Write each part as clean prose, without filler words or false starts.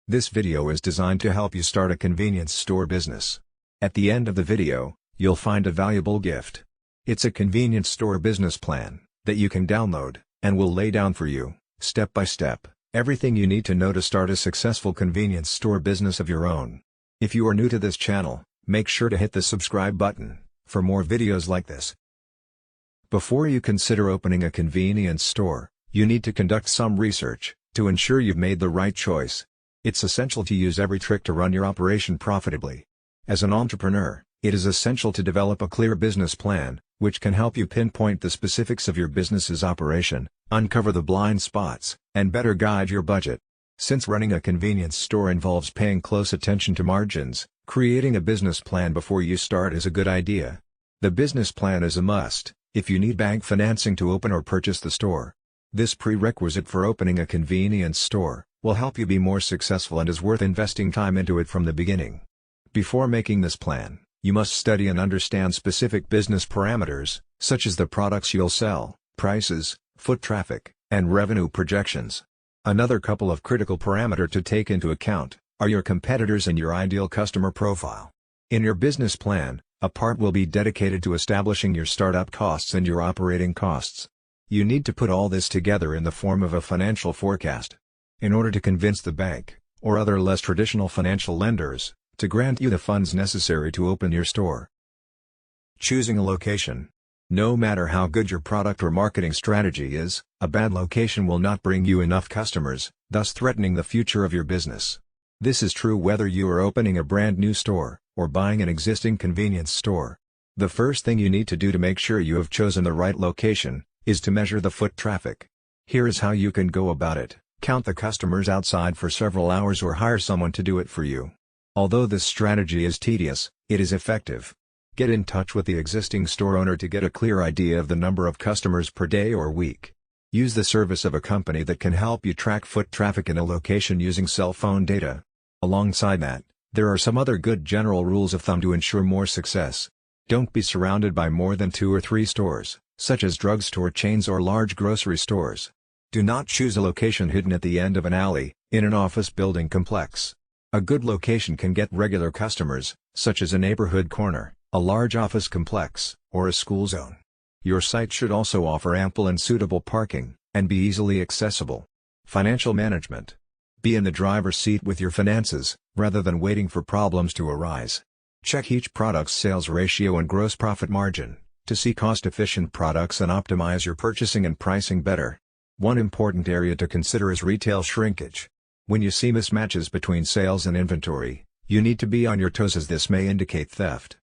This video is designed to help you start a convenience store business. At the end of the video, you'll find a valuable gift. It's a convenience store business plan that you can download, and will lay down for you, step by step, everything you need to know to start a successful convenience store business of your own. If you are new to this channel, make sure to hit the subscribe button for more videos like this. Before you consider opening a convenience store, you need to conduct some research to ensure you've made the right choice. It's essential to use every trick to run your operation profitably. As an entrepreneur, it is essential to develop a clear business plan, which can help you pinpoint the specifics of your business's operation, uncover the blind spots, and better guide your budget. Since running a convenience store involves paying close attention to margins, creating a business plan before you start is a good idea. The business plan is a must if you need bank financing to open or purchase the store. This prerequisite for opening a convenience store will help you be more successful and is worth investing time into it from the beginning. Before making this plan, you must study and understand specific business parameters, such as the products you'll sell, prices, foot traffic, and revenue projections. Another couple of critical parameters to take into account are your competitors and your ideal customer profile. In your business plan, a part will be dedicated to establishing your startup costs and your operating costs. You need to put all this together in the form of a financial forecast. In order to convince the bank, or other less traditional financial lenders, to grant you the funds necessary to open your store. Choosing a location. No matter how good your product or marketing strategy is, a bad location will not bring you enough customers, thus threatening the future of your business. This is true whether you are opening a brand new store, or buying an existing convenience store. The first thing you need to do to make sure you have chosen the right location, is to measure the foot traffic. Here is how you can go about it. Count the customers outside for several hours or hire someone to do it for you. Although this strategy is tedious, it is effective. Get in touch with the existing store owner to get a clear idea of the number of customers per day or week. Use the service of a company that can help you track foot traffic in a location using cell phone data. Alongside that, there are some other good general rules of thumb to ensure more success. Don't be surrounded by more than 2 or 3 stores, such as drugstore chains or large grocery stores. Do not choose a location hidden at the end of an alley, in an office building complex. A good location can get regular customers, such as a neighborhood corner, a large office complex, or a school zone. Your site should also offer ample and suitable parking, and be easily accessible. Financial management. Be in the driver's seat with your finances, rather than waiting for problems to arise. Check each product's sales ratio and gross profit margin, to see cost-efficient products and optimize your purchasing and pricing better. One important area to consider is retail shrinkage. When you see mismatches between sales and inventory, you need to be on your toes as this may indicate theft.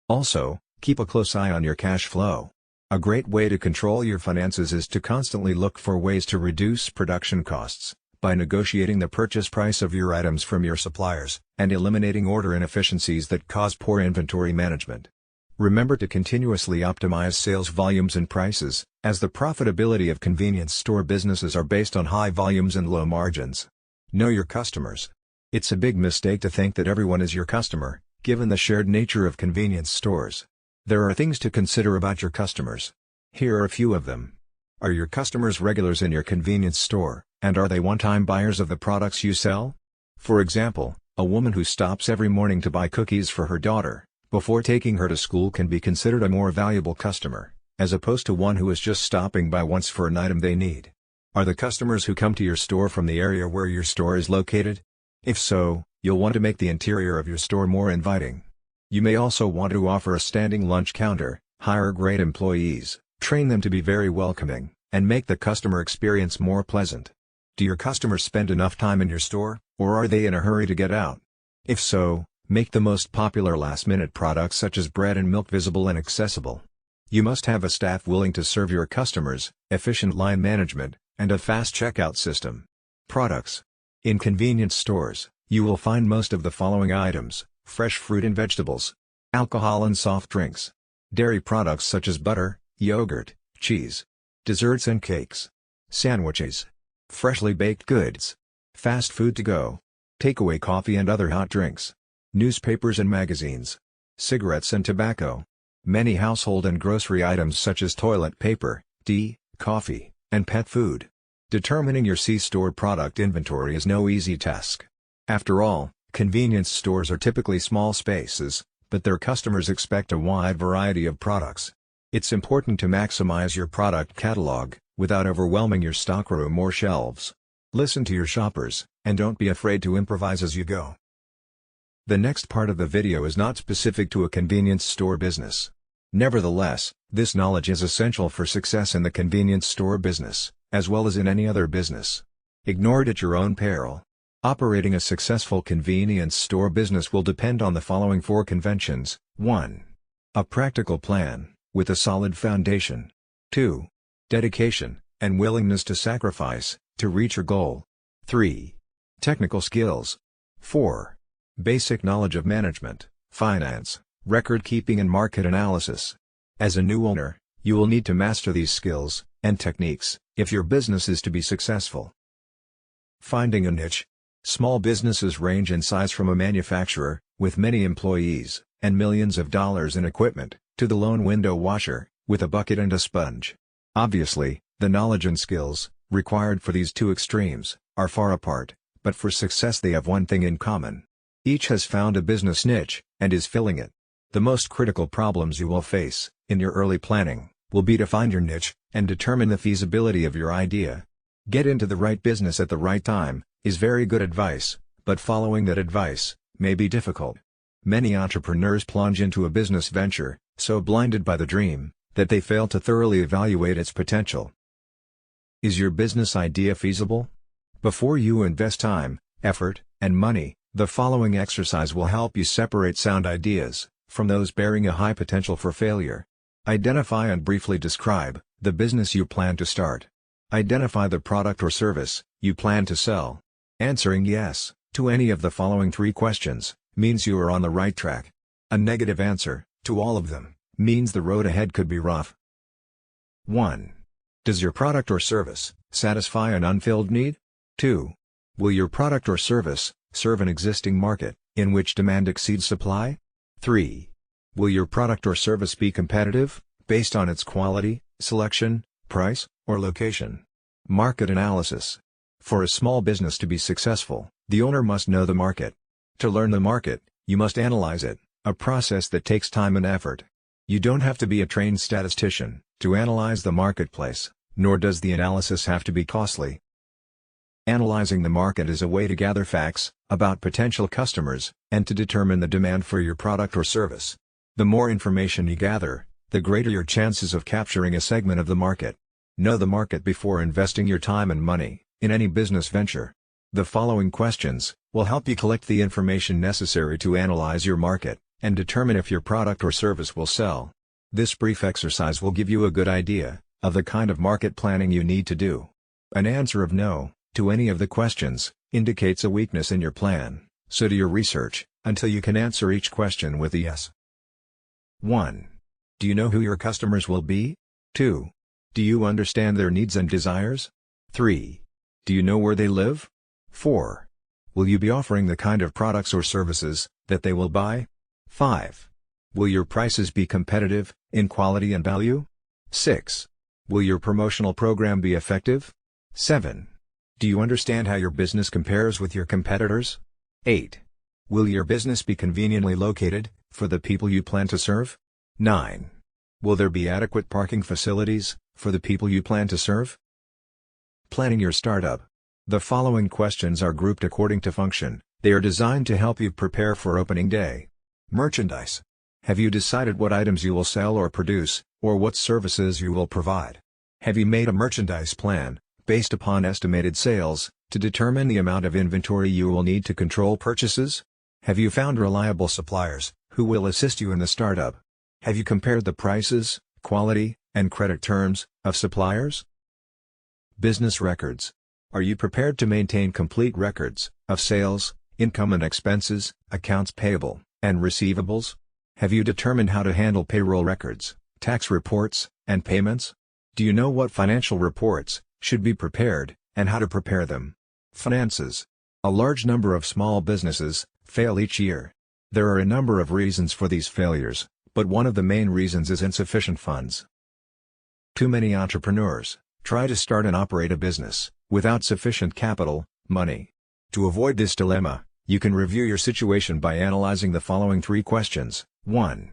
Also, keep a close eye on your cash flow. A great way to control your finances is to constantly look for ways to reduce production costs, by negotiating the purchase price of your items from your suppliers, and eliminating order inefficiencies that cause poor inventory management. Remember to continuously optimize sales volumes and prices, as the profitability of convenience store businesses are based on high volumes and low margins. Know your customers. It's a big mistake to think that everyone is your customer, given the shared nature of convenience stores. There are things to consider about your customers. Here are a few of them. Are your customers regulars in your convenience store, and are they one-time buyers of the products you sell? For example, a woman who stops every morning to buy cookies for her daughter, before taking her to school can be considered a more valuable customer, as opposed to one who is just stopping by once for an item they need. Are the customers who come to your store from the area where your store is located? If so, you'll want to make the interior of your store more inviting. You may also want to offer a standing lunch counter, hire great employees, train them to be very welcoming, and make the customer experience more pleasant. Do your customers spend enough time in your store, or are they in a hurry to get out? If so, make the most popular last-minute products such as bread and milk visible and accessible. You must have a staff willing to serve your customers, efficient line management, and a fast checkout system. Products. In convenience stores, you will find most of the following items: fresh fruit and vegetables, alcohol and soft drinks, dairy products such as butter, yogurt, cheese, desserts and cakes, sandwiches, freshly baked goods, fast food to go, takeaway coffee and other hot drinks, newspapers and magazines, cigarettes and tobacco, many household and grocery items such as toilet paper, tea, coffee, and pet food. Determining your C-store product inventory is no easy task. After all, convenience stores are typically small spaces, but their customers expect a wide variety of products. It's important to maximize your product catalog, without overwhelming your stockroom or shelves. Listen to your shoppers, and don't be afraid to improvise as you go. The next part of the video is not specific to a convenience store business. Nevertheless, this knowledge is essential for success in the convenience store business, as well as in any other business. Ignore it at your own peril. Operating a successful convenience store business will depend on the following 4 conventions. 1. A practical plan, with a solid foundation. 2. Dedication, and willingness to sacrifice, to reach your goal. 3. Technical skills. 4. Basic knowledge of management, finance, record keeping and market analysis. As a new owner, you will need to master these skills and techniques if your business is to be successful. Finding a niche. Small businesses range in size from a manufacturer, with many employees, and millions of dollars in equipment, to the lone window washer, with a bucket and a sponge. Obviously, the knowledge and skills, required for these two extremes, are far apart, but for success they have one thing in common. Each has found a business niche, and is filling it. The most critical problems you will face, in your early planning, will be to find your niche, and determine the feasibility of your idea. Get into the right business at the right time, is very good advice, but following that advice may be difficult. Many entrepreneurs plunge into a business venture, so blinded by the dream, that they fail to thoroughly evaluate its potential. Is your business idea feasible? Before you invest time, effort, and money, the following exercise will help you separate sound ideas from those bearing a high potential for failure. Identify and briefly describe the business you plan to start. Identify the product or service you plan to sell. Answering yes to any of the following 3 questions means you are on the right track. A negative answer to all of them means the road ahead could be rough. 1. Does your product or service satisfy an unfilled need? 2. Will your product or service serve an existing market in which demand exceeds supply? 3. Will your product or service be competitive based on its quality, selection, price, or location? Market analysis. For a small business to be successful, the owner must know the market. To learn the market, you must analyze it, a process that takes time and effort. You don't have to be a trained statistician to analyze the marketplace, nor does the analysis have to be costly. Analyzing the market is a way to gather facts about potential customers, and to determine the demand for your product or service. The more information you gather, the greater your chances of capturing a segment of the market. Know the market before investing your time and money in any business venture. The following questions will help you collect the information necessary to analyze your market, and determine if your product or service will sell. This brief exercise will give you a good idea of the kind of market planning you need to do. An answer of no to any of the questions indicates a weakness in your plan, so do your research until you can answer each question with a yes. 1. Do you know who your customers will be? 2. Do you understand their needs and desires? 3. Do you know where they live? 4. Will you be offering the kind of products or services that they will buy? 5. Will your prices be competitive in quality and value? 6. Will your promotional program be effective? 7. Do you understand how your business compares with your competitors? 8. Will your business be conveniently located for the people you plan to serve? 9. Will there be adequate parking facilities for the people you plan to serve? Planning your startup. The following questions are grouped according to function. They are designed to help you prepare for opening day. Merchandise. Have you decided what items you will sell or produce, or what services you will provide? Have you made a merchandise plan, based upon estimated sales, to determine the amount of inventory you will need to control purchases? Have you found reliable suppliers, who will assist you in the startup? Have you compared the prices, quality, and credit terms of suppliers? Business records. Are you prepared to maintain complete records of sales, income and expenses, accounts payable, and receivables? Have you determined how to handle payroll records, tax reports, and payments? Do you know what financial reports should be prepared, and how to prepare them? Finances. A large number of small businesses fail each year. There are a number of reasons for these failures, but one of the main reasons is insufficient funds. Too many entrepreneurs try to start and operate a business without sufficient capital, money. To avoid this dilemma, you can review your situation by analyzing the following 3 questions. 1.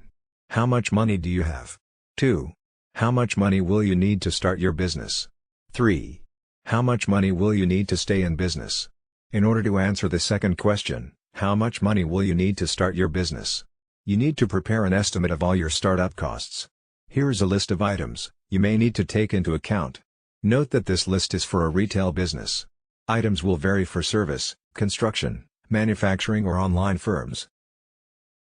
How much money do you have? 2. How much money will you need to start your business? 3. How much money will you need to stay in business? In order to answer the second question, how much money will you need to start your business? You need to prepare an estimate of all your startup costs. Here is a list of items you may need to take into account. Note that this list is for a retail business. Items will vary for service, construction, manufacturing or online firms.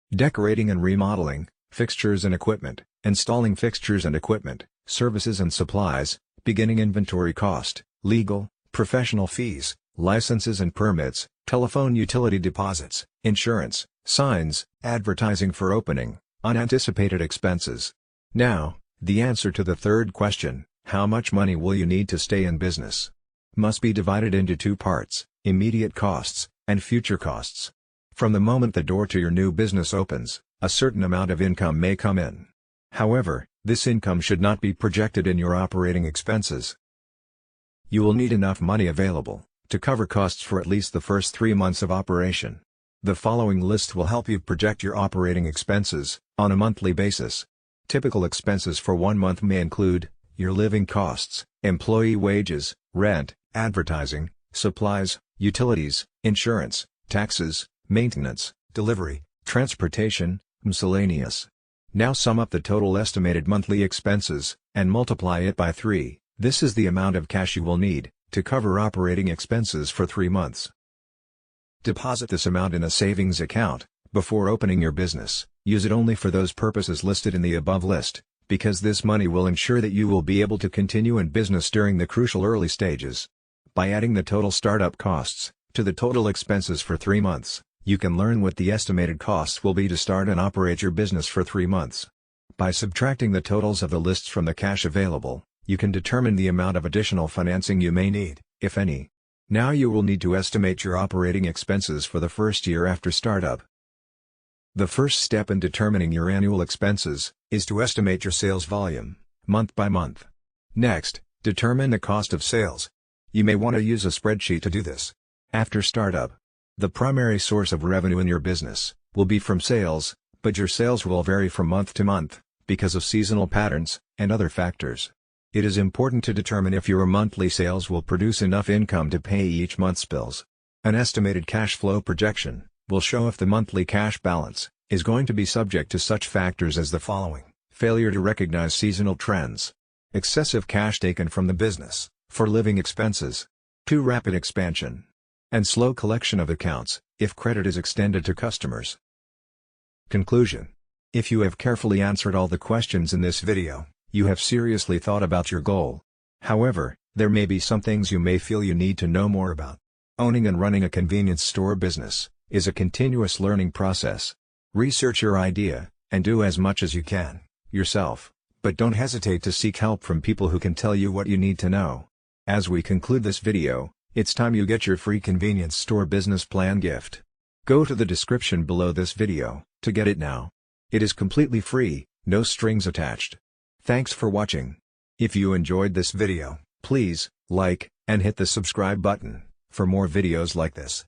Decorating and remodeling, fixtures and equipment, installing fixtures and equipment, services and supplies, beginning inventory cost, legal, professional fees, licenses and permits, telephone utility deposits, insurance, signs, advertising for opening, unanticipated expenses. Now, the answer to the third question, how much money will you need to stay in business? Must be divided into 2 parts, immediate costs, and future costs. From the moment the door to your new business opens, a certain amount of income may come in. However, this income should not be projected in your operating expenses. You will need enough money available to cover costs for at least the first 3 months of operation. The following list will help you project your operating expenses on a monthly basis. Typical expenses for 1 month may include your living costs, employee wages, rent, advertising, supplies, utilities, insurance, taxes, maintenance, delivery, transportation, miscellaneous. Now sum up the total estimated monthly expenses and multiply it by 3. This is the amount of cash you will need to cover operating expenses for 3 months. Deposit this amount in a savings account before opening your business. Use it only for those purposes listed in the above list, because this money will ensure that you will be able to continue in business during the crucial early stages. By adding the total startup costs to the total expenses for 3 months, you can learn what the estimated costs will be to start and operate your business for 3 months. By subtracting the totals of the lists from the cash available, you can determine the amount of additional financing you may need, if any. Now you will need to estimate your operating expenses for the first year after startup. The first step in determining your annual expenses is to estimate your sales volume, month by month. Next, determine the cost of sales. You may want to use a spreadsheet to do this. After startup, the primary source of revenue in your business will be from sales, but your sales will vary from month to month because of seasonal patterns and other factors. It is important to determine if your monthly sales will produce enough income to pay each month's bills. An estimated cash flow projection will show if the monthly cash balance is going to be subject to such factors as the following: failure to recognize seasonal trends, excessive cash taken from the business for living expenses, too rapid expansion, and slow collection of accounts if credit is extended to customers. Conclusion: if you have carefully answered all the questions in this video, you have seriously thought about your goal. However, there may be some things you may feel you need to know more about. Owning and running a convenience store business is a continuous learning process. Research your idea, and do as much as you can, yourself, but don't hesitate to seek help from people who can tell you what you need to know. As we conclude this video, it's time you get your free convenience store business plan gift. Go to the description below this video to get it now. It is completely free, no strings attached. Thanks for watching. If you enjoyed this video, please like and hit the subscribe button for more videos like this.